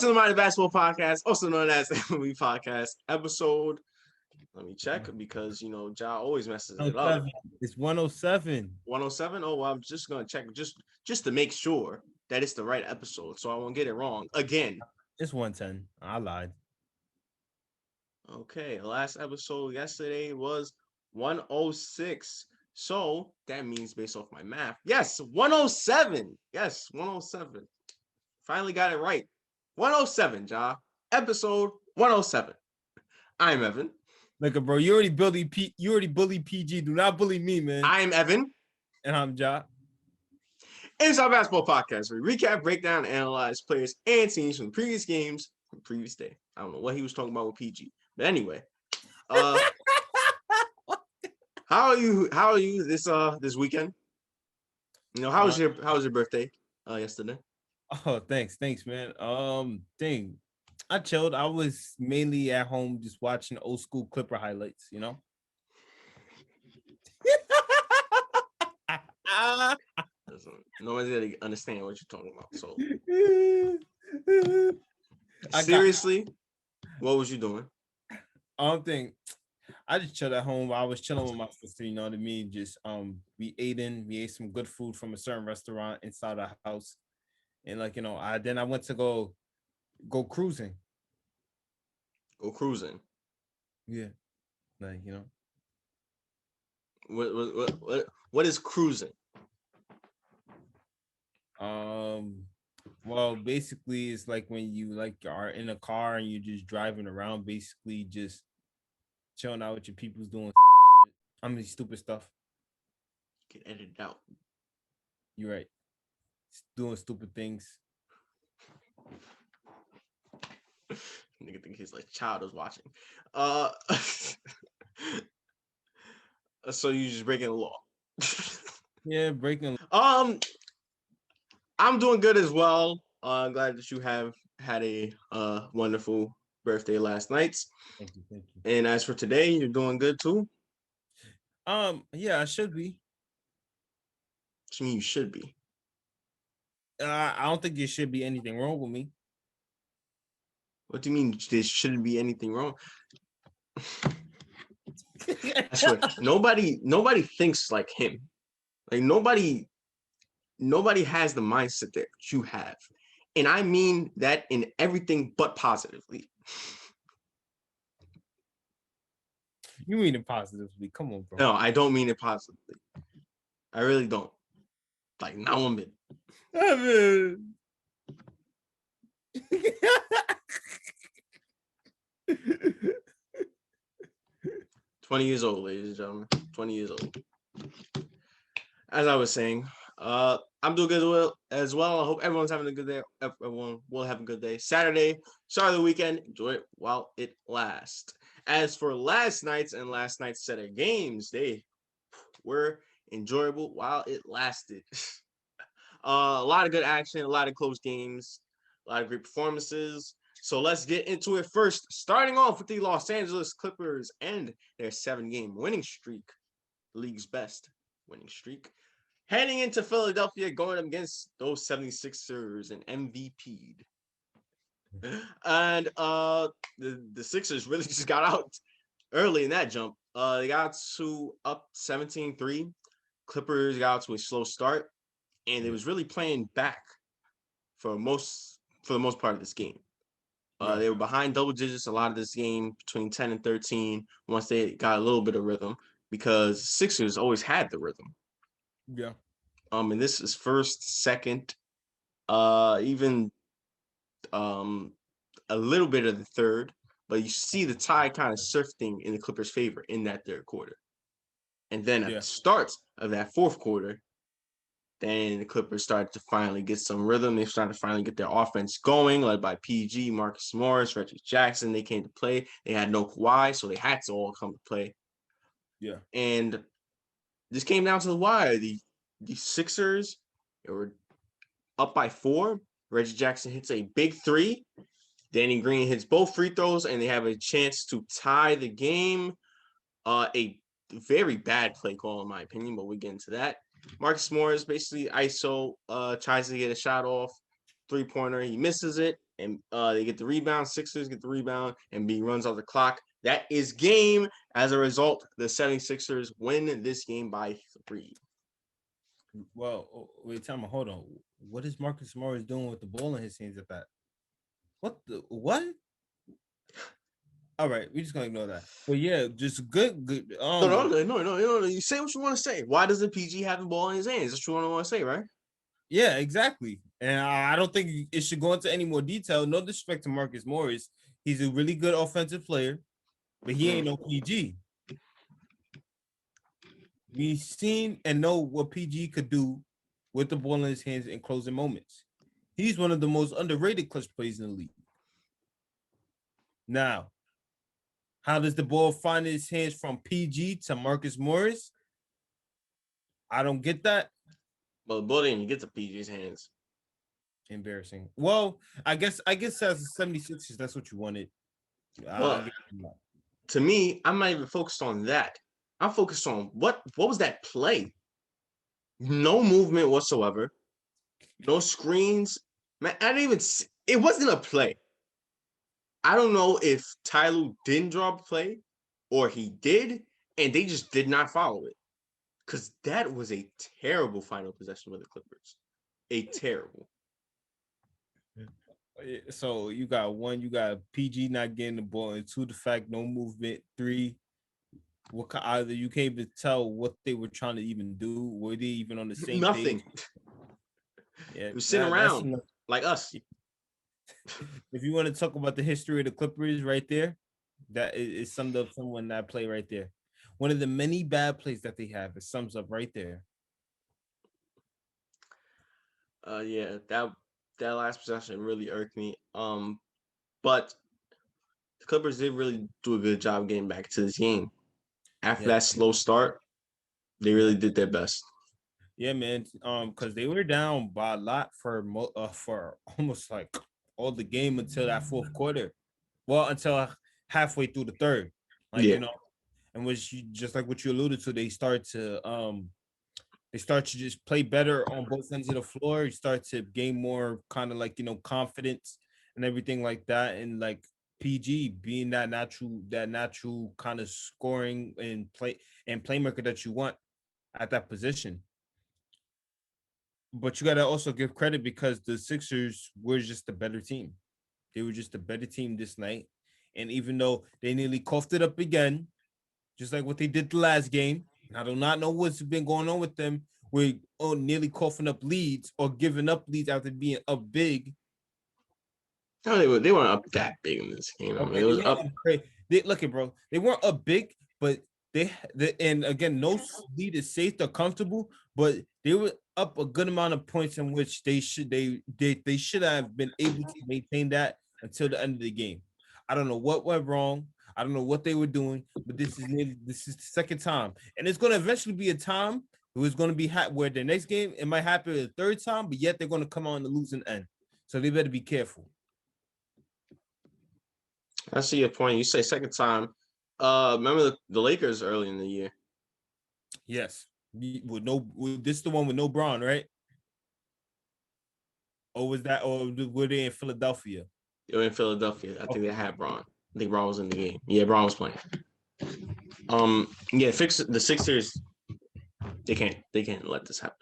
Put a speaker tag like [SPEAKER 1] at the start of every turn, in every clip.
[SPEAKER 1] to the Mighty Basketball Podcast, also known as the M.O.B Podcast, episode. Let me check because Ja always messes it up.
[SPEAKER 2] It's 107.
[SPEAKER 1] 107. Oh, well, I'm just gonna check just to make sure that it's the right episode, so I won't get it wrong again.
[SPEAKER 2] It's 110. I lied.
[SPEAKER 1] Okay, last episode yesterday was 106. So that means, based off my math, yes, 107. Yes, 107. Finally got it right. 107, Ja. Episode 107. I'm Evan.
[SPEAKER 2] Look, bro, you already bully PG. Do not bully me, man.
[SPEAKER 1] I'm Evan.
[SPEAKER 2] And I'm Ja.
[SPEAKER 1] It's our basketball podcast where we recap, break down, and analyze players and teams from previous games from previous day. I don't know what he was talking about with PG. But anyway, how are you this weekend? How was your birthday yesterday?
[SPEAKER 2] Oh, thanks, man. I chilled. I was mainly at home just watching old school Clipper highlights,
[SPEAKER 1] Nobody's gonna understand what you're talking about. So seriously, what was you doing?
[SPEAKER 2] I just chilled at home. I was chilling with my sister, you know what I mean? Just we ate some good food from a certain restaurant inside the house. And I went to go cruising.
[SPEAKER 1] Go cruising.
[SPEAKER 2] Yeah.
[SPEAKER 1] What is cruising?
[SPEAKER 2] Well, basically it's like when you are in a car and you're just driving around, basically just chilling out with your peoples doing stupid shit. Stupid stuff.
[SPEAKER 1] Get edited out.
[SPEAKER 2] You're right. Doing stupid things.
[SPEAKER 1] Nigga think his child is watching. So you just breaking the law.
[SPEAKER 2] Yeah, breaking.
[SPEAKER 1] I'm doing good as well. I'm glad that you have had a wonderful birthday last night.
[SPEAKER 2] Thank you.
[SPEAKER 1] And as for today, you're doing good too?
[SPEAKER 2] Yeah, I should be.
[SPEAKER 1] What you mean you should be?
[SPEAKER 2] I don't think there should be anything wrong with me.
[SPEAKER 1] What do you mean there shouldn't be anything wrong? I swear, nobody thinks like him. Like nobody has the mindset that you have. And I mean that in everything but positively.
[SPEAKER 2] You mean it positively. Come on, bro.
[SPEAKER 1] No, I don't mean it positively. I really don't. Like, not one bit.
[SPEAKER 2] Evan.
[SPEAKER 1] 20 years old, ladies and gentlemen. 20 years old. As I was saying, I'm doing good as well. I hope everyone's having a good day. Everyone will have a good day. Saturday, start of the weekend. Enjoy it while it lasts. As for last night's set of games, they were enjoyable while it lasted. A lot of good action, a lot of close games, a lot of great performances. So let's get into it first. Starting off with the Los Angeles Clippers and their 7-game winning streak, the league's best winning streak. Heading into Philadelphia, going up against those 76ers and MVP'd. And the Sixers really just got out early in that jump. They got to up 17-3. Clippers got out to a slow start, and it was really playing back for the most part of this game. They were behind double digits a lot of this game, between 10 and 13, once they got a little bit of rhythm, because Sixers always had the rhythm.
[SPEAKER 2] Yeah.
[SPEAKER 1] And this is first, second, even a little bit of the third, but you see the tide kind of shifting in the Clippers' favor in that third quarter. And then at the start of that fourth quarter, then the Clippers started to finally get some rhythm. They started to finally get their offense going, led by PG, Marcus Morris, Reggie Jackson. They came to play. They had no Kawhi, so they had to all come to play.
[SPEAKER 2] Yeah.
[SPEAKER 1] And this came down to the wire. The Sixers, they were up by 4. Reggie Jackson hits a big 3. Danny Green hits both free throws, and they have a chance to tie the game. A very bad play call, in my opinion, but we'll get into that. Marcus Morris basically ISO tries to get a shot off, 3-pointer. He misses it. and they get the rebound. Sixers get the rebound, and B runs out the clock. That is game. As a result, the 76ers win this game by 3.
[SPEAKER 2] Well, wait, tell me, hold on. What is Marcus Morris doing with the ball in his hands at that? What? All right, we're just gonna ignore that. But yeah, just good.
[SPEAKER 1] No. You say what you want to say. Why doesn't PG have the ball in his hands? That's what you want to say, right?
[SPEAKER 2] Yeah, exactly. And I don't think it should go into any more detail. No disrespect to Marcus Morris. He's a really good offensive player, but he ain't no PG. We've seen and know what PG could do with the ball in his hands in closing moments. He's one of the most underrated clutch players in the league. Now, how does the ball find his hands from PG to Marcus Morris? I don't get that.
[SPEAKER 1] Well, the ball didn't get to PG's hands.
[SPEAKER 2] Embarrassing. Well, I guess as the 76ers, that's what you wanted.
[SPEAKER 1] Well, to me, I'm not even focused on that. I'm focused on what was that play? No movement whatsoever. No screens. Man, I didn't even see, it wasn't a play. I don't know if Tyloo didn't draw a play or he did, and they just did not follow it. Because that was a terrible final possession with the Clippers. A terrible.
[SPEAKER 2] So you got PG not getting the ball, and 2, the fact no movement. 3, either you can't even tell what they were trying to even do. Were they even on the same
[SPEAKER 1] Nothing.
[SPEAKER 2] page? Yeah,
[SPEAKER 1] You're sitting around like us.
[SPEAKER 2] If you want to talk about the history of the Clippers right there, that is summed up someone that play right there. One of the many bad plays that they have, it sums up right there.
[SPEAKER 1] Yeah, that last possession really irked me. But the Clippers did really do a good job getting back to this game. After that slow start, they really did their best.
[SPEAKER 2] Yeah, man. Because they were down by a lot for almost like all the game until that fourth quarter. Well, until halfway through the third. And was just like what you alluded to, they start to just play better on both ends of the floor. You start to gain more kind of like confidence and everything like that. And like PG being that natural kind of scoring and playmaker that you want at that position. But you got to also give credit because the Sixers were just a better team. They were just a better team this night. And even though they nearly coughed it up again, just like what they did the last game, I do not know what's been going on with them. We're nearly coughing up leads or giving up leads after being up big.
[SPEAKER 1] No, they weren't up that big in this game. I mean, it was up.
[SPEAKER 2] Look at bro, they weren't up big, but and again, no lead is safe or comfortable, but they were up a good amount of points in which they should have been able to maintain that until the end of the game. I don't know what went wrong. I don't know what they were doing, but this is the second time, and it's going to eventually be a time where it's going to be where the next game it might happen the third time, but yet they're going to come on the losing end. So they better be careful.
[SPEAKER 1] I see your point. You say second time. Remember the Lakers early in the year?
[SPEAKER 2] Yes. This is the one with no Braun, right? Or was that, or were they in Philadelphia?
[SPEAKER 1] They were in Philadelphia. I think they had Braun. I think Braun was in the game. Yeah, Braun was playing. Yeah, fix the Sixers. They can't let this happen.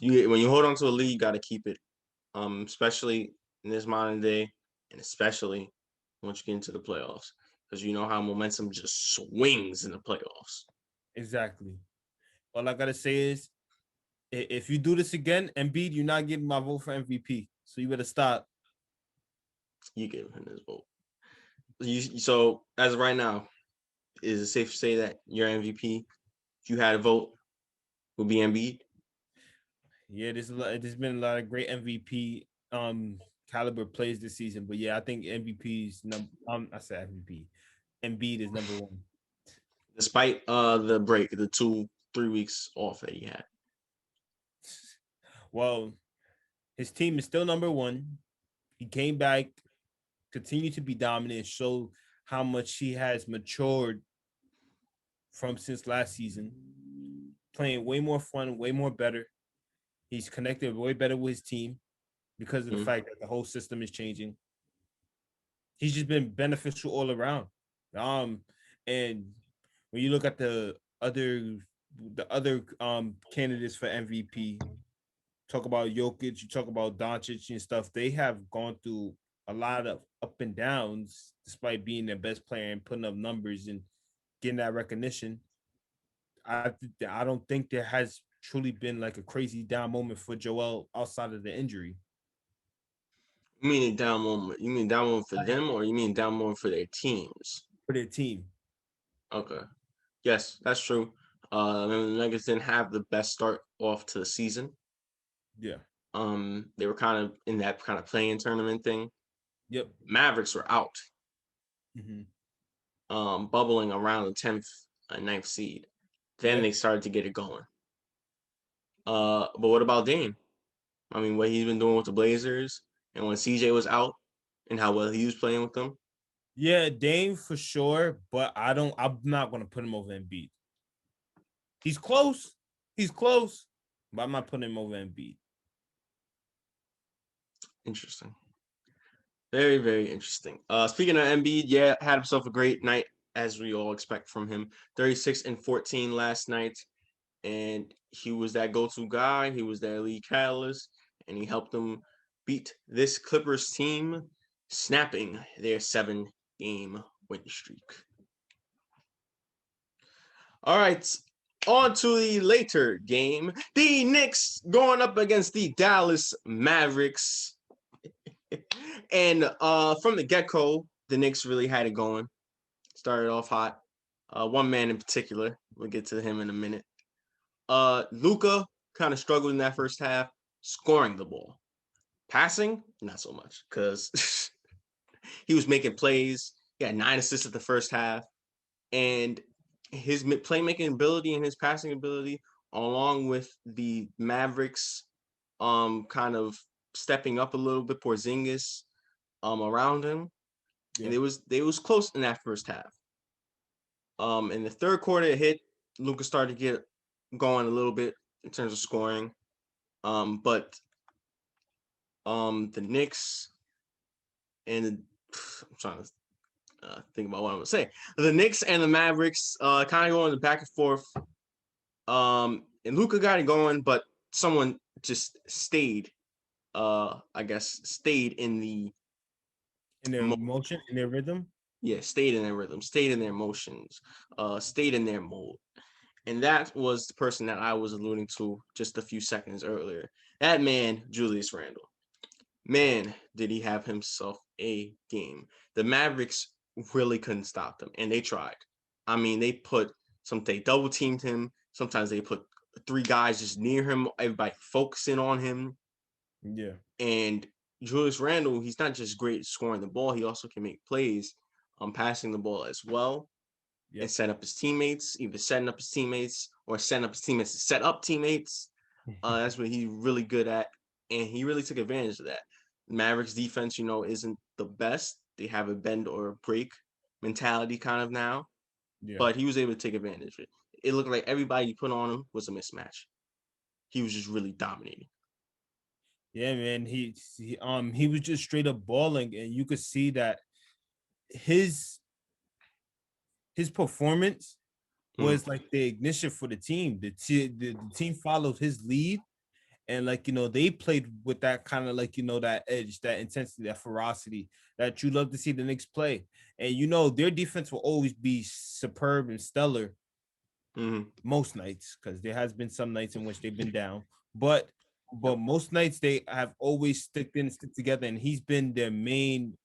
[SPEAKER 1] When you hold on to a lead, you got to keep it. Especially in this modern day, and especially once you get into the playoffs, because you know how momentum just swings in the playoffs.
[SPEAKER 2] Exactly. All I gotta say is, if you do this again, Embiid, you're not getting my vote for MVP. So you better stop.
[SPEAKER 1] You gave him his vote. So as of right now, is it safe to say that your MVP, if you had a vote, would be Embiid?
[SPEAKER 2] Yeah, there's been a lot of great MVP caliber plays this season, but yeah, I think MVP's number. I said MVP. Embiid is number one,
[SPEAKER 1] despite the break, the 2-3 weeks off that he had.
[SPEAKER 2] Well, his team is still number one. He came back, continued to be dominant, showed how much he has matured from since last season. Playing way more fun, way more better. He's connected way better with his team because of the fact that the whole system is changing. he's just been beneficial all around. And when you look at the other candidates for MVP, talk about Jokic, you talk about Doncic and stuff, they have gone through a lot of up and downs despite being their best player and putting up numbers and getting that recognition. I don't think there has truly been like a crazy down moment for Joel outside of the injury
[SPEAKER 1] You mean a down moment? You mean down moment for them, or you mean down moment for their teams?
[SPEAKER 2] for their team.
[SPEAKER 1] Okay. Yes, that's true. The Nuggets didn't have the best start off to the season.
[SPEAKER 2] Yeah.
[SPEAKER 1] They were kind of in that kind of playing tournament thing.
[SPEAKER 2] Yep.
[SPEAKER 1] Mavericks were out,
[SPEAKER 2] Mm-hmm.
[SPEAKER 1] bubbling around the 10th and 9th seed. Then
[SPEAKER 2] Yeah.
[SPEAKER 1] they started to get it going. But what about Dame? I mean, what he's been doing with the Blazers, and when CJ was out, and how well he was playing with them.
[SPEAKER 2] Yeah, Dame for sure, but I'm not gonna put him over Embiid. He's close. He's close, but I'm not putting him over Embiid.
[SPEAKER 1] Interesting. Very, very interesting. Speaking of Embiid, yeah, had himself a great night as we all expect from him. 36 and 14 last night, and he was that go-to guy. He was their lead catalyst, and he helped them beat this Clippers team, snapping their 7-game win streak. All right, on to the later game. The Knicks going up against the Dallas Mavericks. And from the get-go, the Knicks really had it going. Started off hot. One man in particular. We'll get to him in a minute. Luka kind of struggled in that first half, scoring the ball. Passing, not so much, because he was making plays. He had 9 assists at the first half. And his playmaking ability and his passing ability, along with the Mavericks kind of stepping up a little bit, Porzingis around him.
[SPEAKER 2] Yeah.
[SPEAKER 1] And they was close in that first half. In the third quarter, it hit. Luka started to get going a little bit in terms of scoring. But the Knicks and I'm trying to think about what I'm gonna say. The Knicks and the Mavericks kind of going back and forth. And Luka got it going, but someone just stayed. I guess stayed in the
[SPEAKER 2] In their motion, in their rhythm.
[SPEAKER 1] stayed in their rhythm, stayed in their emotions, stayed in their mode. And that was the person that I was alluding to just a few seconds earlier. That man, Julius Randle. Man, did he have himself a game. The Mavericks really couldn't stop them, and they tried. I mean, they double teamed him. Sometimes they put 3 guys just near him, everybody focusing on him.
[SPEAKER 2] Yeah.
[SPEAKER 1] And Julius Randle, he's not just great at scoring the ball, he also can make plays passing the ball as well.
[SPEAKER 2] Yep.
[SPEAKER 1] And set up his teammates, either setting up his teammates or setting up his teammates to set up teammates. That's what he's really good at. And he really took advantage of that. Mavericks defense, isn't the best. They have a bend or break mentality kind of now.
[SPEAKER 2] Yeah.
[SPEAKER 1] But he was able to take advantage of it. It looked like everybody he put on him was a mismatch. He was just really dominating.
[SPEAKER 2] Yeah, man. He was just straight up balling, and you could see that his performance was like the ignition for the team. The team followed his lead, and they played with that kind of that edge, that intensity, that ferocity that you love to see the Knicks play. And their defense will always be superb and stellar most nights, because there has been some nights in which they've been down, but most nights they have always stick together, and he's been their main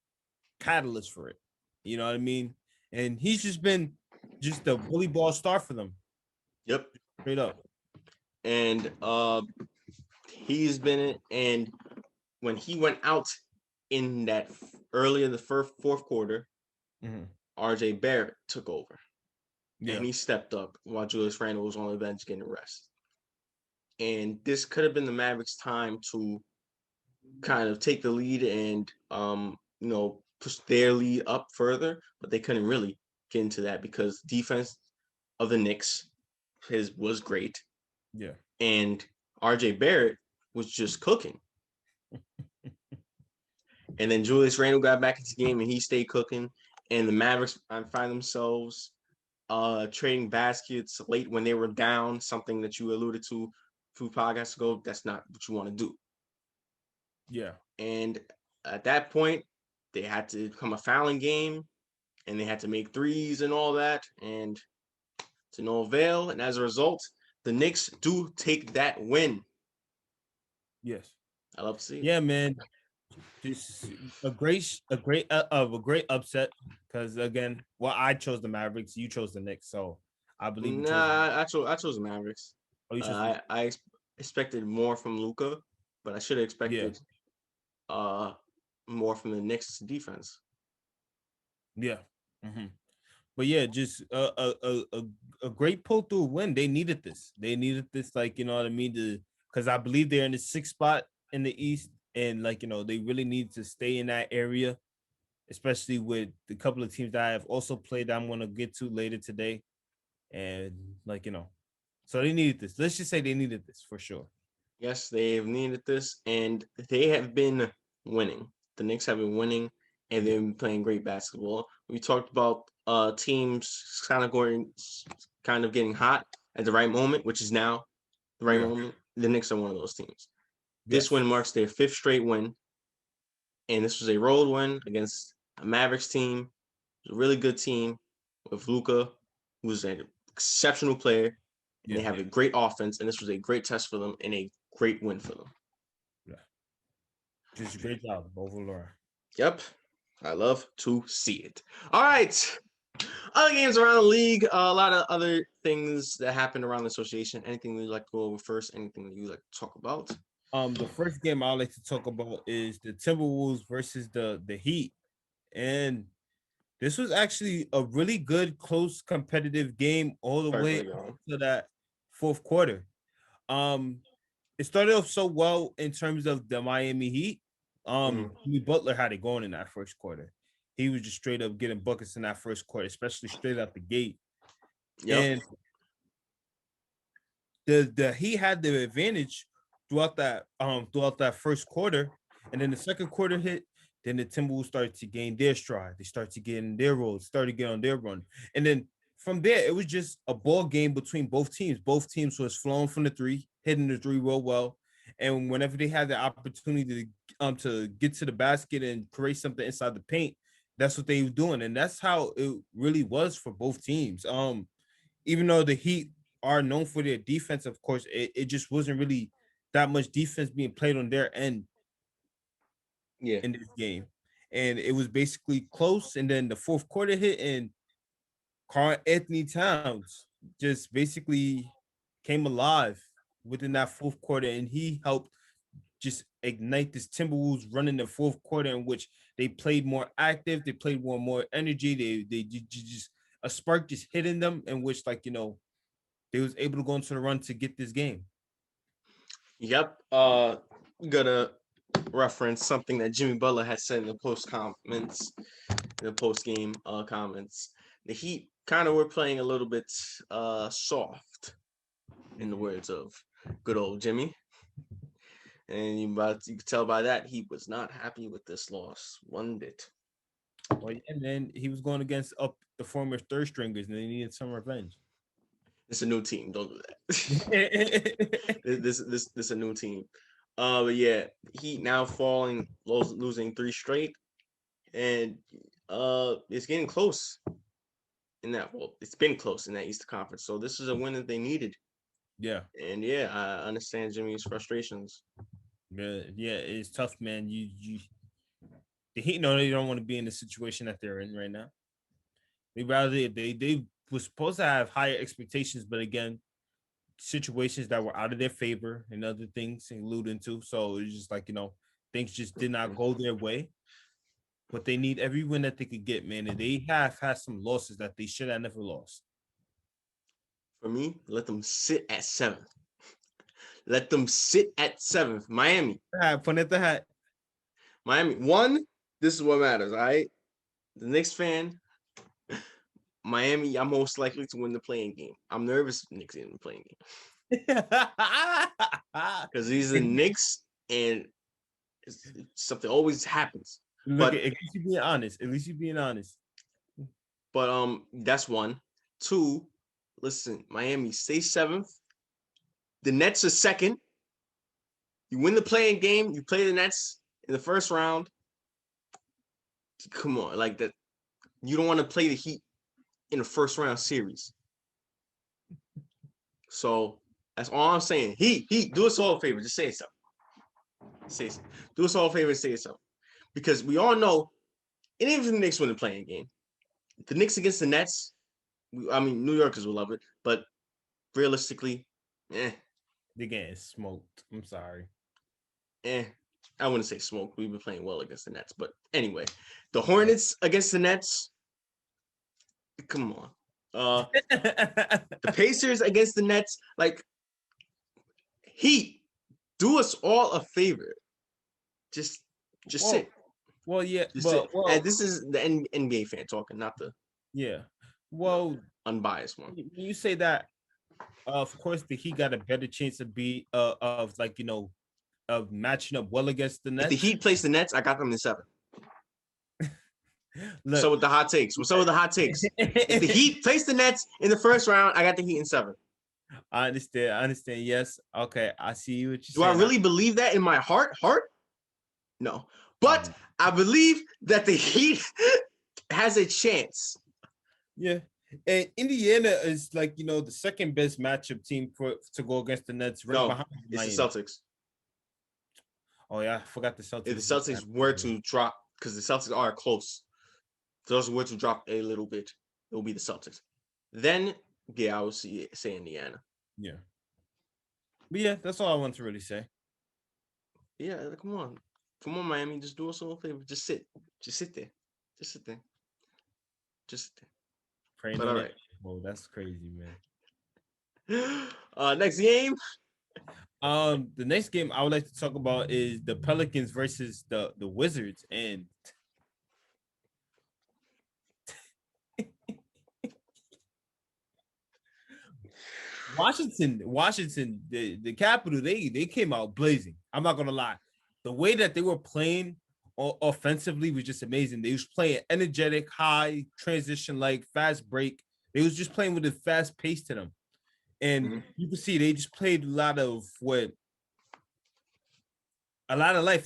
[SPEAKER 2] catalyst for it. You know what I mean? And he's just been just a bully ball star for them.
[SPEAKER 1] Yep.
[SPEAKER 2] Straight up.
[SPEAKER 1] And he's been it. And when he went out in that early in the fourth quarter, RJ Barrett took over.
[SPEAKER 2] Yeah.
[SPEAKER 1] And he stepped up while Julius Randle was on the bench getting rest. And this could have been the Mavericks' time to kind of take the lead and push their lead up further, but they couldn't really get into that because defense of the Knicks was great.
[SPEAKER 2] Yeah.
[SPEAKER 1] And RJ Barrett was just cooking. And then Julius Randle got back into the game and he stayed cooking. And the Mavericks find themselves trading baskets late when they were down, something that you alluded to a few podcasts ago. That's not what you want to do.
[SPEAKER 2] Yeah.
[SPEAKER 1] And at that point, they had to become a fouling game and they had to make threes and all that. And to no avail. And as a result, the Knicks do take that win.
[SPEAKER 2] Yes.
[SPEAKER 1] I love to see it.
[SPEAKER 2] Yeah, man. Just a great upset because again, well, I chose the Mavericks, you chose the Knicks, so I believe you chose.
[SPEAKER 1] Nah, I chose the Mavericks.
[SPEAKER 2] Oh, you chose.
[SPEAKER 1] I expected more from Luka, but I should have
[SPEAKER 2] Yeah,
[SPEAKER 1] expected uh more from the Knicks defense.
[SPEAKER 2] yeah. But yeah, just a great pull through win. They needed this. They needed this, like, you know what I mean? Because I believe they're in the sixth spot in the East, and like, you know, they really need to stay in that area, especially with the couple of teams that I have also played that I'm gonna get to later today. And like, you know, so they needed this. Let's just say they needed this for sure.
[SPEAKER 1] Yes, they have needed this, and they have been winning. The Knicks have been winning, and
[SPEAKER 2] Yeah,
[SPEAKER 1] they've been playing great basketball. We talked about teams kind of getting hot at the right moment, which is now the right
[SPEAKER 2] yeah,
[SPEAKER 1] moment. The Knicks are one of those teams. This
[SPEAKER 2] yes,
[SPEAKER 1] win marks their fifth straight win, and this was a road win against a Mavericks team. It was a really good team with Luka, who's an exceptional player, and they
[SPEAKER 2] yeah,
[SPEAKER 1] have a great offense. And this was a great test for them and a great win for them.
[SPEAKER 2] yeah. Just a great job, both of Laura.
[SPEAKER 1] Yep, I love to see it. All right, other games around the league, a lot of other things that happened around the association. Anything you'd like to go over first? Anything that you'd like to talk about?
[SPEAKER 2] The first game I like to talk about is the Timberwolves versus the Heat, and this was actually a really good, close, competitive game all the way
[SPEAKER 1] Perfect.
[SPEAKER 2] up to that fourth quarter. Um, it started off so well in terms of the Miami Heat.
[SPEAKER 1] Mm-hmm.
[SPEAKER 2] Jimmy Butler had it going in that first quarter. He was just straight up getting buckets in that first quarter, especially straight out the gate.
[SPEAKER 1] Yep.
[SPEAKER 2] And the he had the advantage throughout that first quarter, and then the second quarter hit. Then the Timberwolves started to gain their stride. They started to get in their roles, started to get on their run, and then from there it was just a ball game between both teams. Both teams was flowing from the three, hitting the three real well, and whenever they had the opportunity to get to the basket and create something inside the paint, that's what they were doing, and that's how it really was for both teams. Even though the Heat are known for their defense, of course, it just wasn't really that much defense being played on their end
[SPEAKER 1] Yeah.
[SPEAKER 2] in this game. And it was basically close. And then the fourth quarter hit, and Karl Anthony Towns just basically came alive within that fourth quarter. And he helped just ignite this Timberwolves run in the fourth quarter, in which they played more active, they played more energy. Just a spark just hit in them, in which, like, you know, they was able to go into the run to get this game.
[SPEAKER 1] Yep. Gonna reference something that Jimmy Butler had said in the post game comments. The Heat kind of were playing a little bit soft, in the words of good old Jimmy. And you could tell by that he was not happy with this loss one bit.
[SPEAKER 2] Well, yeah, man, he was going against up the former third stringers, and they needed some revenge.
[SPEAKER 1] It's a new team. Don't do that.
[SPEAKER 2] Yeah,
[SPEAKER 1] this is a new team. But yeah, Heat now losing three straight, and it's getting close in that. Well, it's been close in that Eastern Conference. So this is a win that they needed. And yeah, I understand Jimmy's frustrations.
[SPEAKER 2] yeah, it's tough, man. You the Heat know they don't want to be in the situation that they're in right now. They were supposed to have higher expectations, but again, situations that were out of their favor and other things alluding to. So it's just like, you know, things just did not go their way. But they need every win that they could get, man. And they have had some losses that they should have never lost.
[SPEAKER 1] For me, let them sit at seventh. Let them sit at seventh. Miami.
[SPEAKER 2] Fun at the hat.
[SPEAKER 1] Miami. One, this is what matters, all right? The Knicks fan, Miami, I'm most likely to win the playing game. I'm nervous Knicks in the playing game. Because these are the Knicks, and something always happens.
[SPEAKER 2] Look,
[SPEAKER 1] But
[SPEAKER 2] at least you being honest. At least you being honest.
[SPEAKER 1] that's one. Two, listen, Miami stay seventh. The Nets are second. You win the playing game. You play the Nets in the first round. Come on, like that. You don't want to play the Heat in a first round series. So that's all I'm saying. Heat, do us all a favor. Just say something. Say something. Do us all a favor and say something. Because we all know, and even if the Knicks win the playing game, the Knicks against the Nets, I mean, New Yorkers will love it. But realistically,
[SPEAKER 2] They're getting smoked. I'm sorry.
[SPEAKER 1] I wouldn't say smoke. We've been playing well against the Nets. But anyway, the Hornets against the Nets. Come on. The Pacers against the Nets. Like, Heat, do us all a favor. Just sit.
[SPEAKER 2] Well, yeah,
[SPEAKER 1] Just sit. And this is the NBA fan talking, not the unbiased one.
[SPEAKER 2] When you say that, of course, the Heat got a better chance of of matching up well against the Nets.
[SPEAKER 1] If the Heat plays the Nets, I got them in 7. Look, so with the hot takes. What's up with the hot takes? If the Heat plays the Nets in the first round, I got the Heat in 7.
[SPEAKER 2] I understand. Yes. Okay. I see you.
[SPEAKER 1] Do I really believe that in my heart? No. But I believe that the Heat has a chance.
[SPEAKER 2] Yeah. And Indiana is the second best matchup team to go against the Nets.
[SPEAKER 1] Behind it's the Celtics.
[SPEAKER 2] Oh yeah, I forgot the Celtics.
[SPEAKER 1] If the Celtics were to drop, because the Celtics are close, if those were to drop a little bit, it will be the Celtics. Then, I would say Indiana.
[SPEAKER 2] Yeah. But yeah, that's all I want to really say.
[SPEAKER 1] Yeah, come on, Miami, just do us all a favor. Just sit there.
[SPEAKER 2] Praying
[SPEAKER 1] but all right.
[SPEAKER 2] Well, that's crazy, man.
[SPEAKER 1] Next game.
[SPEAKER 2] The next game I would like to talk about is the Pelicans versus the Wizards, and Washington, the Capital, they came out blazing. I'm not gonna lie, the way that they were playing offensively was just amazing. They was playing energetic, high transition, fast break. They was just playing with a fast pace to them, and you can see they just played a lot of life,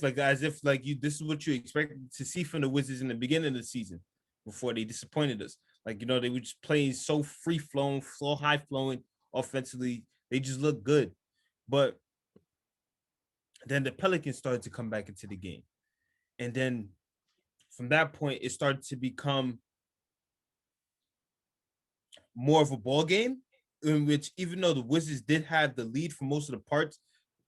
[SPEAKER 2] as if this is what you expected to see from the Wizards in the beginning of the season before they disappointed us. They were just playing so free flowing, high flowing offensively. They just look good. But then the Pelicans started to come back into the game. And then from that point, it started to become more of a ball game in which, even though the Wizards did have the lead for most of the parts,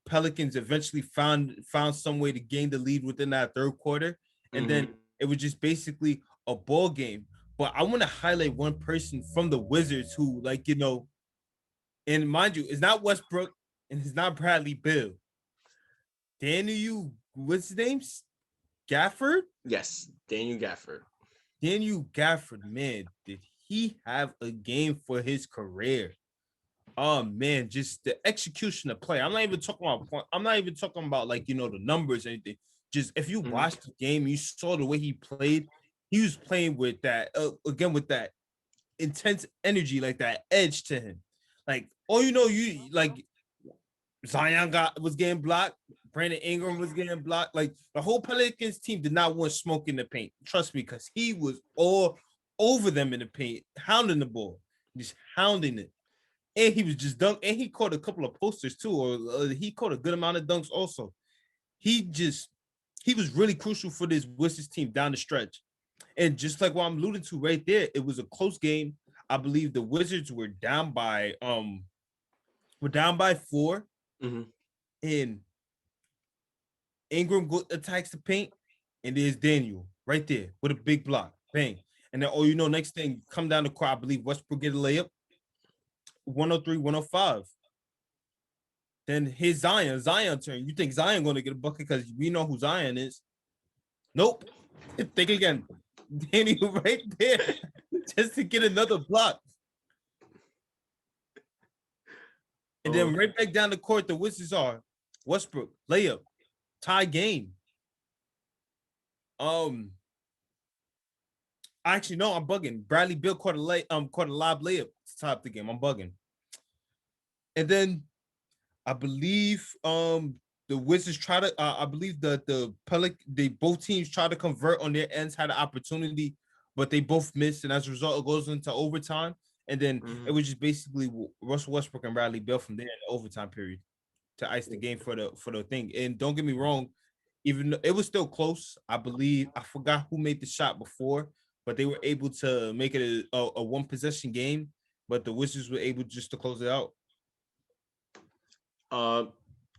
[SPEAKER 2] Pelicans eventually found some way to gain the lead within that third quarter. And then it was just basically a ball game. But I want to highlight one person from the Wizards who, and mind you, it's not Westbrook and it's not Bradley Beal. What's his name? Gafford?
[SPEAKER 1] Yes, Daniel Gafford.
[SPEAKER 2] Daniel Gafford, man, did he have a game for his career? Oh man, just the execution of play. I'm not even talking about the numbers or anything. Just if you watched the game, you saw the way he played. He was playing with that again with that intense energy, that edge to him. Zion was getting blocked. Brandon Ingram was getting blocked. The whole Pelicans team did not want smoke in the paint. Trust me, because he was all over them in the paint, hounding the ball, just hounding it. And he was just dunked, and he caught a couple of posters too, or he caught a good amount of dunks also. He was really crucial for this Wizards team down the stretch. And just like what I'm alluding to right there, it was a close game. I believe the Wizards were down by 4. And Ingram attacks the paint, and there's Daniel right there with a big block. Bang. And then, next thing, come down the court, I believe Westbrook get a layup. 103, 105. Then his Zion turn. You think Zion going to get a bucket because we know who Zion is. Nope. Think again. Daniel right there just to get another block. And then right back down the court, the Wizards are Westbrook, layup, tie game. Actually, no, I'm bugging. Bradley Beal caught a lob layup to top the game. I'm bugging. And then I believe the Wizards try to I believe they both teams try to convert on their ends, had an opportunity, but they both missed, and as a result, it goes into overtime. And then it was just basically Russell Westbrook and Bradley Beal from there in the overtime period to ice the game for the thing. And don't get me wrong, even though it was still close, I believe I forgot who made the shot before, but they were able to make it a one possession game. But the Wizards were able just to close it out.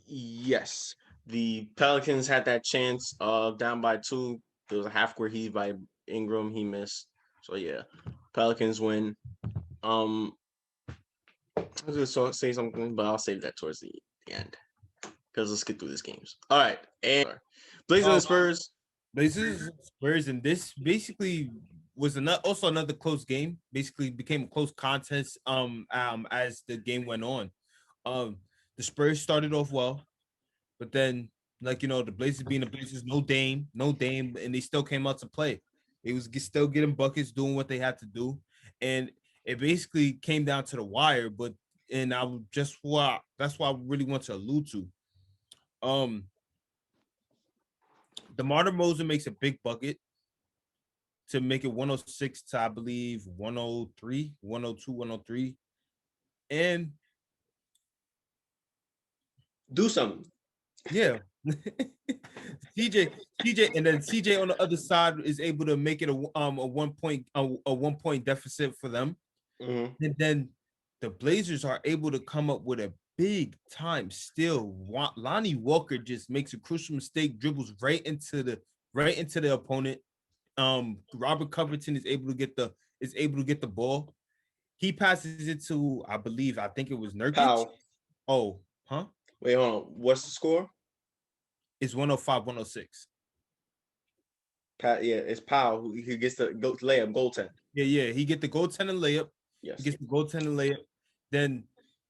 [SPEAKER 1] Yes. The Pelicans had that chance down by 2. There was a half court heave by Ingram. He missed. So yeah. Pelicans win. I was gonna say something, but I'll save that towards the end. Because let's get through these games. All right. And Blazers and Spurs.
[SPEAKER 2] Blazers Spurs, and this basically was also another close game. Basically became a close contest as the game went on. The Spurs started off well, but then the Blazers being the Blazers, no Dame, and they still came out to play. They was still getting buckets, doing what they had to do, and it basically came down to the wire. But and that's why I really want to allude to. DeMar DeRozan makes a big bucket to make it 106 to, I believe, 103, 102, 103. And
[SPEAKER 1] do something.
[SPEAKER 2] Yeah. CJ, and then CJ on the other side is able to make it a 1 point a 1 point deficit for them. And then the Blazers are able to come up with a big time steal. Lonnie Walker just makes a crucial mistake, dribbles right into the opponent. Robert Covington is able to get the ball. He passes it to, I think it was Nurkic.
[SPEAKER 1] Powell.
[SPEAKER 2] Oh, huh?
[SPEAKER 1] Wait, hold on. What's the score?
[SPEAKER 2] It's 105, 106.
[SPEAKER 1] It's Powell who gets the layup goaltend.
[SPEAKER 2] Yeah. He get the goaltending layup.
[SPEAKER 1] Yes.
[SPEAKER 2] He gets the goaltending layup. Then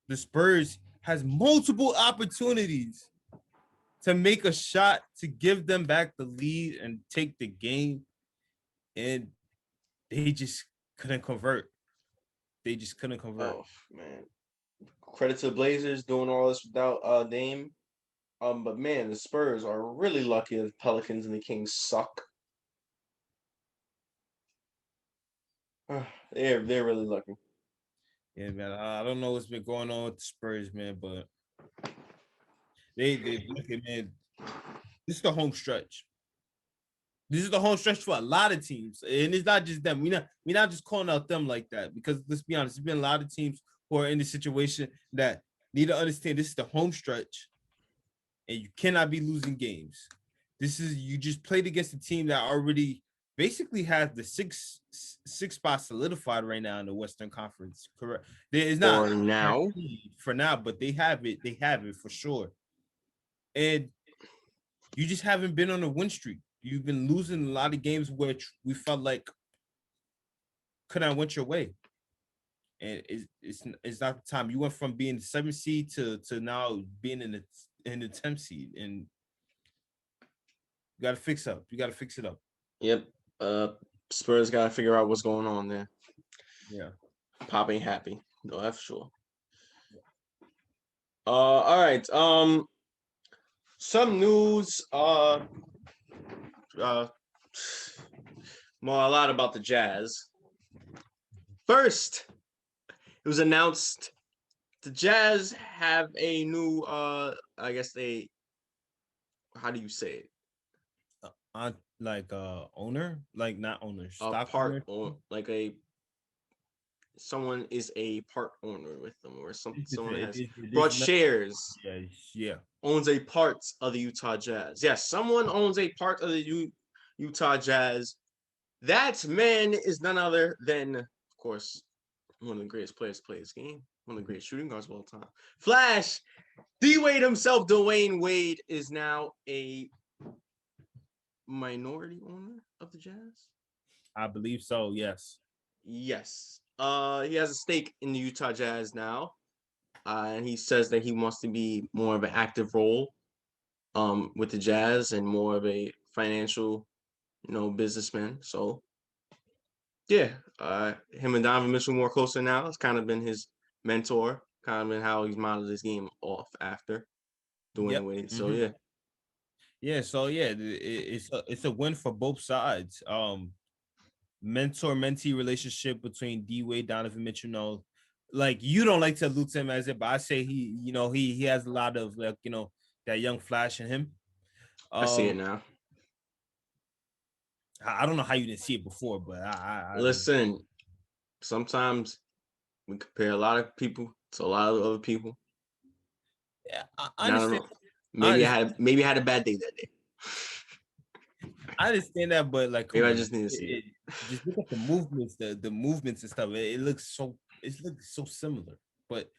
[SPEAKER 2] the Spurs has multiple opportunities to make a shot to give them back the lead and take the game. And they just couldn't convert. Oh,
[SPEAKER 1] man. Credit to the Blazers doing all this without Dame. But man, the Spurs are really lucky that the Pelicans and the Kings suck. They're really lucky.
[SPEAKER 2] Yeah, man. I don't know what's been going on with the Spurs, man, but they look at, man. This is the home stretch. This is the home stretch for a lot of teams, and it's not just them. We're not just calling out them like that, because let's be honest, there's been a lot of teams who are in this situation that need to understand this is the home stretch, and you cannot be losing games. You just played against a team that already basically has the six spot solidified right now in the Western Conference. Correct? There is not for now, but they have it. They have it for sure, and you just haven't been on a win streak. You've been losing a lot of games where we felt like could not went your way, and it's not the time. You went from being the 7th seed to now being in the 10th seed, and you got to fix up. You got to fix it up.
[SPEAKER 1] Yep. Spurs got to figure out what's going on there.
[SPEAKER 2] Yeah.
[SPEAKER 1] Pop ain't happy. No, that's for sure. All right. Some news. More a lot about the Jazz. First, it was announced the Jazz have a new I guess how do you say it?
[SPEAKER 2] Owner, like not owner,
[SPEAKER 1] stock owner? Like someone is a part owner with them, or someone has brought shares.
[SPEAKER 2] Yeah.
[SPEAKER 1] Owns a part of the Utah Jazz. Yes, someone owns a part of the Utah Jazz. That man is none other than, of course, one of the greatest players to play this game. One of the greatest shooting guards of all time. Flash, D-Wade himself, Dwayne Wade, is now a minority owner of the Jazz.
[SPEAKER 2] I believe so, yes.
[SPEAKER 1] Yes. He has a stake in the Utah Jazz now. And he says that he wants to be more of an active role with the Jazz and more of a financial, businessman. So yeah, him and Donovan Mitchell more closer now. It's kind of been his mentor, kind of been how he's modeled his game off after doing
[SPEAKER 2] Yep.
[SPEAKER 1] away. So
[SPEAKER 2] Hmm.
[SPEAKER 1] yeah,
[SPEAKER 2] Yeah. So yeah, it's a win for both sides. Mentor mentee relationship between D Wade, Donovan Mitchell. No, like you don't like to allude to him as it, but I say he has a lot of like that young flash in him.
[SPEAKER 1] I see it
[SPEAKER 2] Um,
[SPEAKER 1] now.
[SPEAKER 2] I don't know how you didn't see it before, but I didn't.
[SPEAKER 1] Listen, sometimes we compare a lot of people to a lot of other people,
[SPEAKER 2] Yeah, I
[SPEAKER 1] and I don't
[SPEAKER 2] understand.
[SPEAKER 1] know.
[SPEAKER 2] I understand.
[SPEAKER 1] Maybe I had a bad day that day.
[SPEAKER 2] I understand that, but like, come
[SPEAKER 1] Maybe I
[SPEAKER 2] on,
[SPEAKER 1] just need to see it.
[SPEAKER 2] just look at the movements, the movements and stuff. It looks so similar. But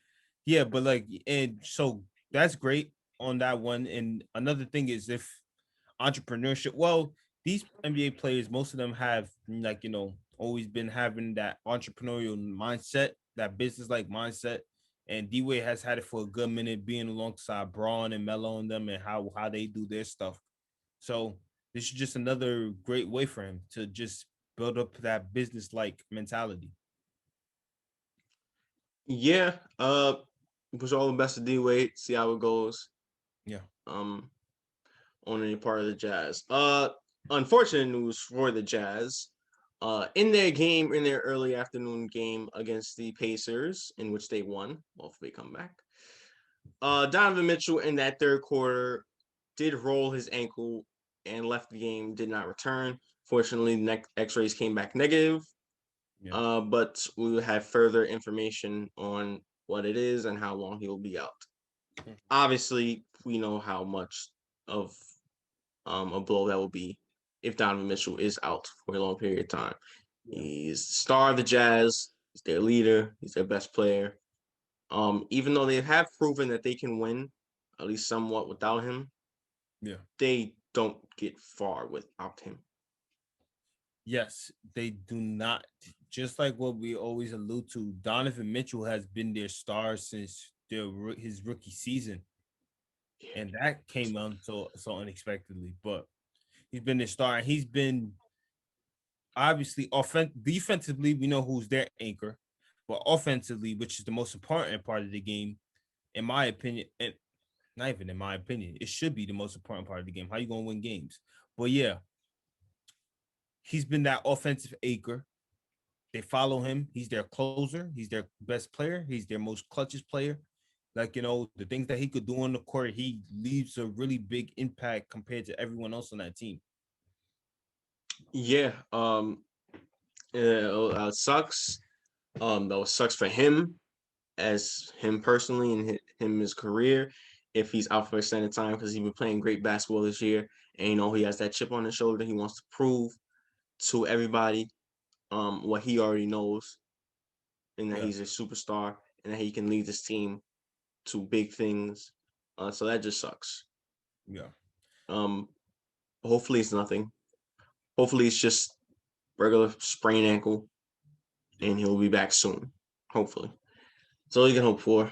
[SPEAKER 2] yeah, but like, and so that's great on that one. And another thing is if entrepreneurship. Well, these NBA players, most of them have like always been having that entrepreneurial mindset, that business like mindset. And D Wade has had it for a good minute, being alongside Braun and Melo and them, and how they do their stuff. So this is just another great way for him to just build up that business like mentality.
[SPEAKER 1] Yeah, wish all the best to D Wade. See how it goes.
[SPEAKER 2] Yeah.
[SPEAKER 1] Um, on any part of the Jazz. Unfortunate news for the Jazz. In their early afternoon game against the Pacers, in which they won, hopefully come back. Donovan Mitchell in that third quarter did roll his ankle and left the game, did not return. Fortunately, X-rays came back negative.
[SPEAKER 2] Yeah.
[SPEAKER 1] But we will have further information on what it is and how long he will be out. Obviously, we know how much of a blow that will be if Donovan Mitchell is out for a long period of time.
[SPEAKER 2] Yeah.
[SPEAKER 1] He's the star of the Jazz. He's their leader. He's their best player. Even though they have proven that they can win, at least somewhat without him,
[SPEAKER 2] Yeah.
[SPEAKER 1] they don't get far without him.
[SPEAKER 2] Yes, they do not. Just like what we always allude to, Donovan Mitchell has been their star since his rookie season,
[SPEAKER 1] Yeah.
[SPEAKER 2] and that came on so unexpectedly. But he's been their star, and he's been obviously defensively. We know who's their anchor, but offensively, which is the most important part of the game, in my opinion, and not even in my opinion, it should be the most important part of the game. How you gonna win games? But yeah, he's been that offensive anchor. They follow him. He's their closer. He's their best player. He's their most clutchest player. Like, the things that he could do on the court, he leaves a really big impact compared to everyone else on that team.
[SPEAKER 1] Yeah. It sucks. That sucks for him as him personally and him his career if he's out for extended time because he's been playing great basketball this year and he has that chip on his shoulder. He wants to prove to everybody what he already knows and that
[SPEAKER 2] Yeah.
[SPEAKER 1] he's a superstar and that he can lead this team to big things. So that just sucks.
[SPEAKER 2] Yeah.
[SPEAKER 1] Um, hopefully it's nothing. Hopefully it's just regular sprained ankle
[SPEAKER 2] Yeah.
[SPEAKER 1] and he'll be back soon. Hopefully. That's all you can hope for.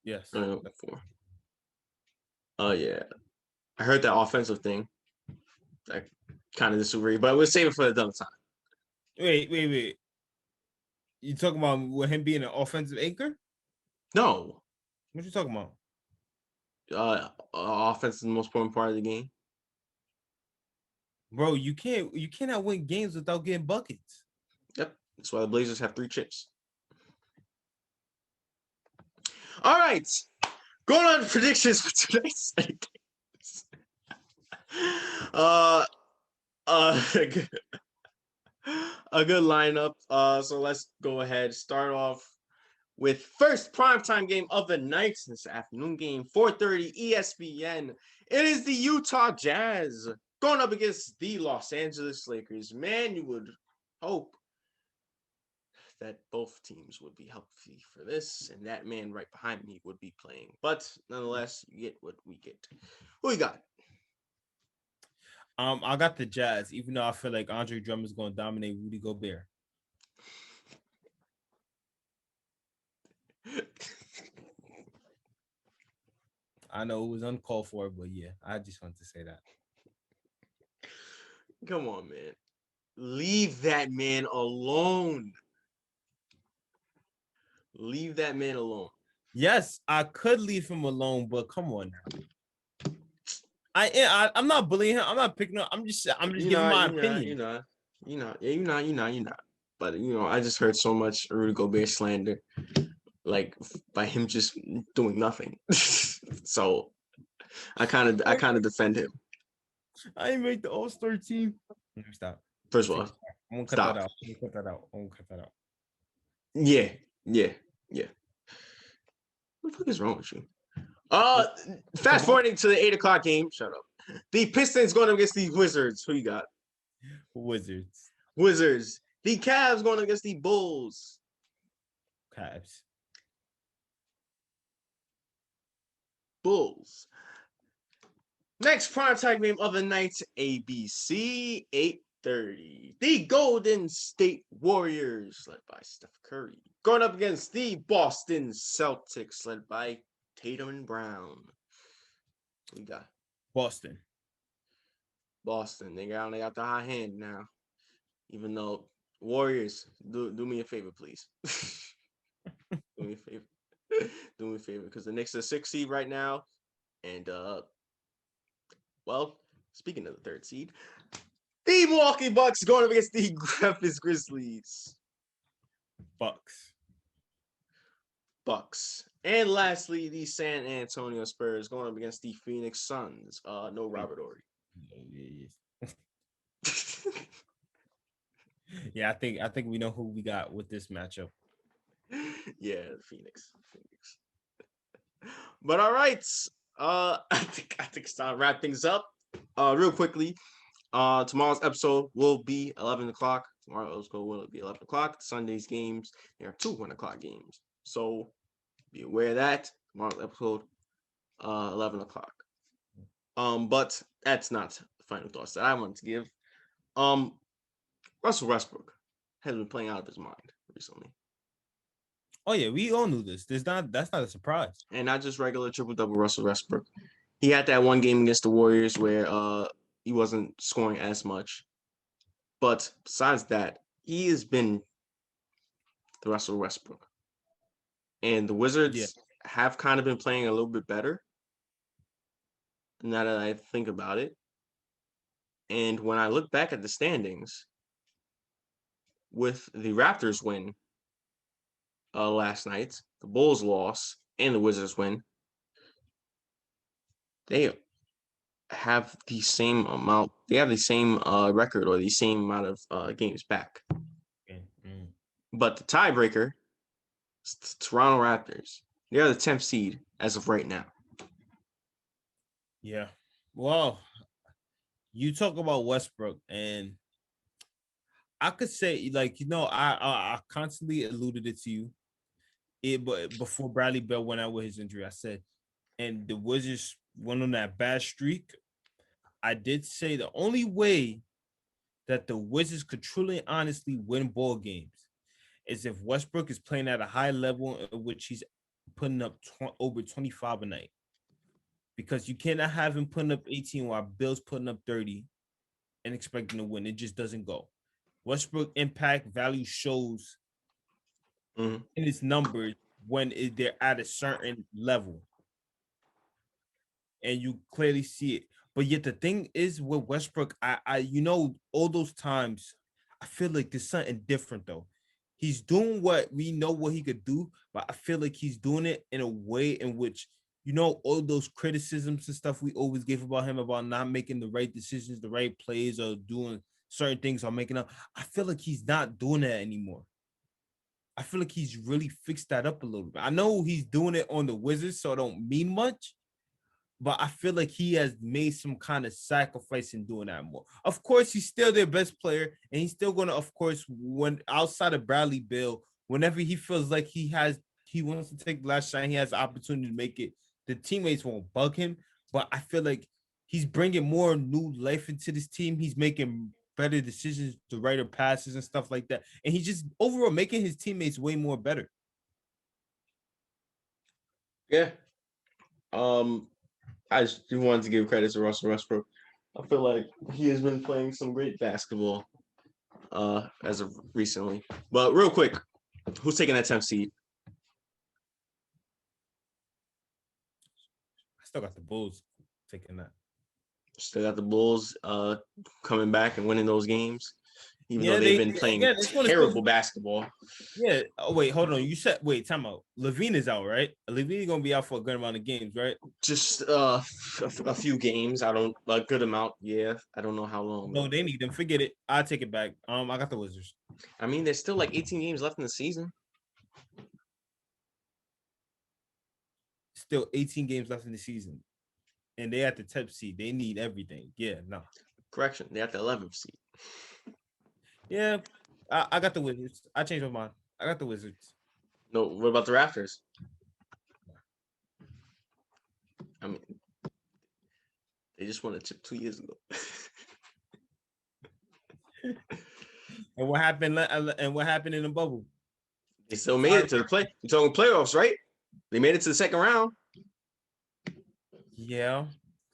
[SPEAKER 2] Yes.
[SPEAKER 1] Hope for. Yeah. I heard that offensive thing. I kind of disagree, but we'll save it for another time.
[SPEAKER 2] Wait. You talking about with him being an offensive anchor?
[SPEAKER 1] No,
[SPEAKER 2] What you talking about?
[SPEAKER 1] offense is the most important part of the game.
[SPEAKER 2] Bro, you cannot win games without getting buckets.
[SPEAKER 1] Yep, that's why the Blazers have 3 chips. All right, going on to predictions for tonight's games. uh, a good lineup. So let's go ahead. Start off with first primetime game of the night this afternoon game, 4:30 ESPN. It is the Utah Jazz going up against the Los Angeles Lakers. Man, you would hope that both teams would be healthy for this, and that man right behind me would be playing. But nonetheless, you get what we get. Who you got?
[SPEAKER 2] I got the Jazz, even though I feel like Andre Drummond's going to dominate Rudy Gobert. I know it was uncalled for, but yeah, I just wanted to say that.
[SPEAKER 1] Come on, man. Leave that man alone. Leave that man alone.
[SPEAKER 2] Yes, I could leave him alone, but come on now. I'm not bullying him. I'm not picking up. I'm just giving my opinion.
[SPEAKER 1] You're not. But I just heard so much Rudy Gobert slander, like by him just doing nothing. So I kind of defend him.
[SPEAKER 2] I ain't make the All-Star team. Let me stop.
[SPEAKER 1] First of all,
[SPEAKER 2] I'm gonna cut
[SPEAKER 1] stop.
[SPEAKER 2] that out. I'm gonna cut that out. I'm gonna cut that out.
[SPEAKER 1] Yeah. What the fuck is wrong with you? Fast forwarding to the 8 o'clock game. Shut up. The Pistons going up against the Wizards. Who you got?
[SPEAKER 2] Wizards.
[SPEAKER 1] Wizards. The Cavs going up against the Bulls.
[SPEAKER 2] Cavs.
[SPEAKER 1] Bulls. Next primetime game of the night, ABC 8:30. The Golden State Warriors, led by Steph Curry, going up against the Boston Celtics, led by Tatum and Brown. We got
[SPEAKER 2] Boston.
[SPEAKER 1] They got the high hand now. Even though Warriors, do me a favor, please. Do me a favor. Do me a favor, because the Knicks are 6th seed right now, and well, speaking of the 3rd seed, the Milwaukee Bucks going up against the Memphis Grizzlies. Bucks. And lastly, the San Antonio Spurs going up against the Phoenix Suns. No Robert Horry.
[SPEAKER 2] Yeah, I think we know who we got with this matchup.
[SPEAKER 1] Yeah, Phoenix. But all right. I think it's time to wrap things up. Real quickly. Tomorrow's episode will be 11 o'clock. Tomorrow's episode will be 11 o'clock. Sunday's games, there are 2 1 o'clock games. So be aware of that. Tomorrow's episode, 11 o'clock. But that's not the final thoughts that I wanted to give. Russell Westbrook has been playing out of his mind recently.
[SPEAKER 2] Oh yeah, we all knew this. That's not a surprise.
[SPEAKER 1] And not just regular triple-double Russell Westbrook. He had that one game against the Warriors where he wasn't scoring as much. But besides that, he has been the Russell Westbrook. And the Wizards have kind of been playing a little bit better, now that I think about it. And when I look back at the standings, with the Raptors win last night, the Bulls loss, and the Wizards win, they have the same amount. They have the same record, or the same amount of games back. Mm-hmm. But the tiebreaker is the Toronto Raptors. They are the 10th seed as of right now.
[SPEAKER 2] Yeah. Well, you talk about Westbrook, and I could say, like, I constantly alluded it to you. But before Bradley Beal went out with his injury, I said, and the Wizards went on that bad streak. I did say the only way that the Wizards could truly, honestly win ball games is if Westbrook is playing at a high level in which he's putting up over 25 a night. Because you cannot have him putting up 18 while Bill's putting up 30 and expecting to win. It just doesn't go. Westbrook impact value shows in its numbers when they're at a certain level. And you clearly see it. But yet the thing is with Westbrook, I all those times, I feel like there's something different though. He's doing what we know what he could do, but I feel like he's doing it in a way in which, all those criticisms and stuff we always gave about him about not making the right decisions, the right plays, or doing certain things or making up. I feel like he's not doing that anymore. I feel like he's really fixed that up a little bit. I know he's doing it on the Wizards, so it don't mean much. But I feel like he has made some kind of sacrifice in doing that more. Of course, he's still their best player, and he's still going to, of course, when outside of Bradley Beal, whenever he feels like he wants to take the last shot, he has the opportunity to make it. The teammates won't bug him, but I feel like he's bringing more new life into this team. He's making better decisions, the right passes and stuff like that, and he's just overall making his teammates way more better.
[SPEAKER 1] Yeah. I just wanted to give credit to Russell Westbrook. I feel like he has been playing some great basketball as of recently. But real quick, who's taking that 10th seed?
[SPEAKER 2] I still got the Bulls taking that.
[SPEAKER 1] Still got the Bulls coming back and winning those games, even though
[SPEAKER 2] Yeah,
[SPEAKER 1] they've been playing
[SPEAKER 2] again, it's going to
[SPEAKER 1] terrible
[SPEAKER 2] still.
[SPEAKER 1] basketball.
[SPEAKER 2] Yeah. Oh wait, hold on. You said time out. Levine is out, right? Levine's gonna be out for a good amount of games, right?
[SPEAKER 1] Just a few games. A good amount. Yeah, I don't know how long.
[SPEAKER 2] No, they need them. Forget it. I'll take it back. I got the Wizards.
[SPEAKER 1] I mean, there's still like 18 games left in the season.
[SPEAKER 2] Still 18 games left in the season, and they at the 10th seed. They need everything. Yeah, no.
[SPEAKER 1] Correction, they at the 11th seed.
[SPEAKER 2] Yeah, I got the Wizards. I changed my mind. I got the Wizards.
[SPEAKER 1] No, what about the Raptors? I mean, they just won a chip 2 years ago.
[SPEAKER 2] And what happened? And what happened in the bubble?
[SPEAKER 1] They still made it to the play. You're talking playoffs, right? They made it to the second round.
[SPEAKER 2] Yeah,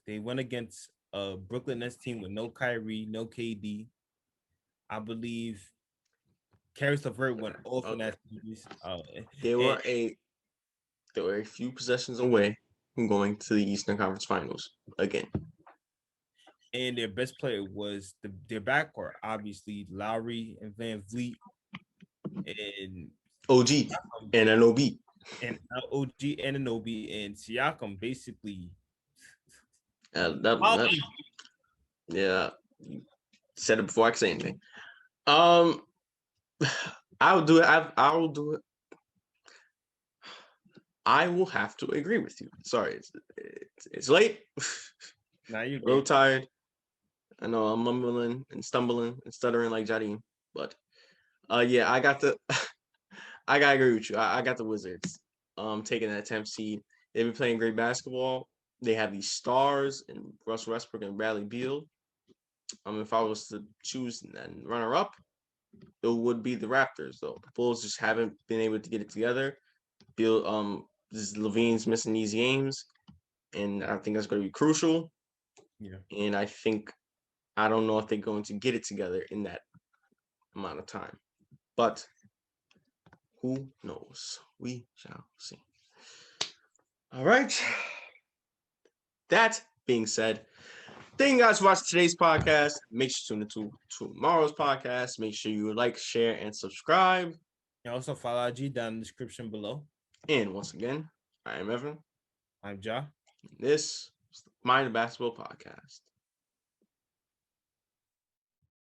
[SPEAKER 2] they went against a Brooklyn Nets team with no Kyrie, no KD. I believe Caris LeVert went off in that series.
[SPEAKER 1] They were a few possessions away from going to the Eastern Conference Finals again.
[SPEAKER 2] And their best player was their backcourt, obviously Lowry and Van Vliet and
[SPEAKER 1] OG and M.O.B.
[SPEAKER 2] and OG and M.O.B. and Siakam basically.
[SPEAKER 1] Yeah, you said it before I could say anything. I will do it. I will do it. I will have to agree with you. Sorry, it's late.
[SPEAKER 2] Now you're
[SPEAKER 1] real tired. I know I'm mumbling and stumbling and stuttering like Jadim, but yeah, I gotta agree with you. I got the Wizards taking that 10th seed. They've been playing great basketball. They have these stars and Russell Westbrook and Bradley Beal. If I was to choose and runner up, it would be the Raptors though. The Bulls just haven't been able to get it together. Beal Levine's missing these games, and I think that's going to be crucial.
[SPEAKER 2] Yeah.
[SPEAKER 1] And I don't know if they're going to get it together in that amount of time. But who knows? We shall see. All right. That being said, thank you guys for watching today's podcast. Make sure to tune into tomorrow's podcast. Make sure you like, share, and subscribe.
[SPEAKER 2] And also follow IG down in the description below.
[SPEAKER 1] And once again, I am Evan.
[SPEAKER 2] I'm Ja.
[SPEAKER 1] This is the Mind the Basketball Podcast.